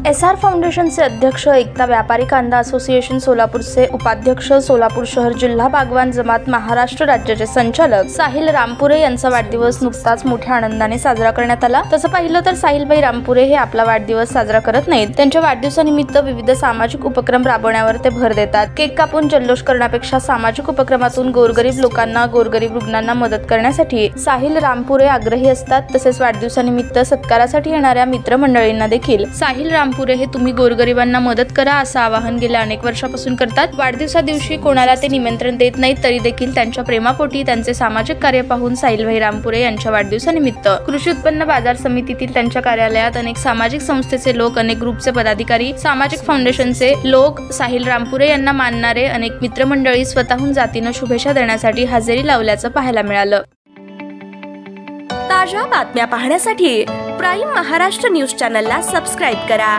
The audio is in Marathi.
SR फाउंडेशनचे अध्यक्ष, एकता व्यापारी कांदा असोसिएशन सोलापूरचे उपाध्यक्ष, सोलापूर शहर जिल्हा बागवान जमात महाराष्ट्र राज्याचे संचालक साहिल रामपुरे यांचा वाढदिवस नुकताच मोठ्या आनंदाने साजरा करण्यात आला। तसं पाहिलं तर साहिलभाई रामपुरे हे आपला वाढदिवस साजरा करत नाहीत, त्यांच्या वाढदिवसानिमित्त विविध सामाजिक उपक्रम राबवण्यावर ते भर देतात। केक कापून जल्लोष करण्यापेक्षा सामाजिक उपक्रमातून गोरगरीब लोकांना, गोरगरीब रुग्णांना मदत करण्यासाठी साहिल रामपुरे आग्रही असतात। तसेच वाढदिवसानिमित्त सत्कारासाठी येणाऱ्या मित्रमंडळींना देखील साहिल रामपुरे हे तुम्ही गोरगरिबांना मदत करा असं आवाहन गेल्या अनेक वर्षापासून करतात। वाढदिवसा दिवशी कोणाला ते निमंत्रण देत नाहीत, तरी देखील त्यांच्या प्रेमापोटी त्यांचे सामाजिक कार्य पाहून साहिलभाई रामपुरे यांच्या वाढदिवसानिमित्त कृषी उत्पन्न बाजार समितीतील त्यांच्या कार्यालयात अनेक सामाजिक संस्थेचे लोक, अनेक ग्रुपचे पदाधिकारी, सामाजिक फाउंडेशनचे लोक साहिल रामपुरे यांना मानणारे अनेक मित्रमंडळी स्वतःहून जातीनं शुभेच्छा देण्यासाठी हजेरी लावल्याचं पाहायला मिळालं। ताज्या बातम्या पाहण्यासाठी प्राईम महाराष्ट्र न्यूज चॅनलला सबस्क्राईब करा।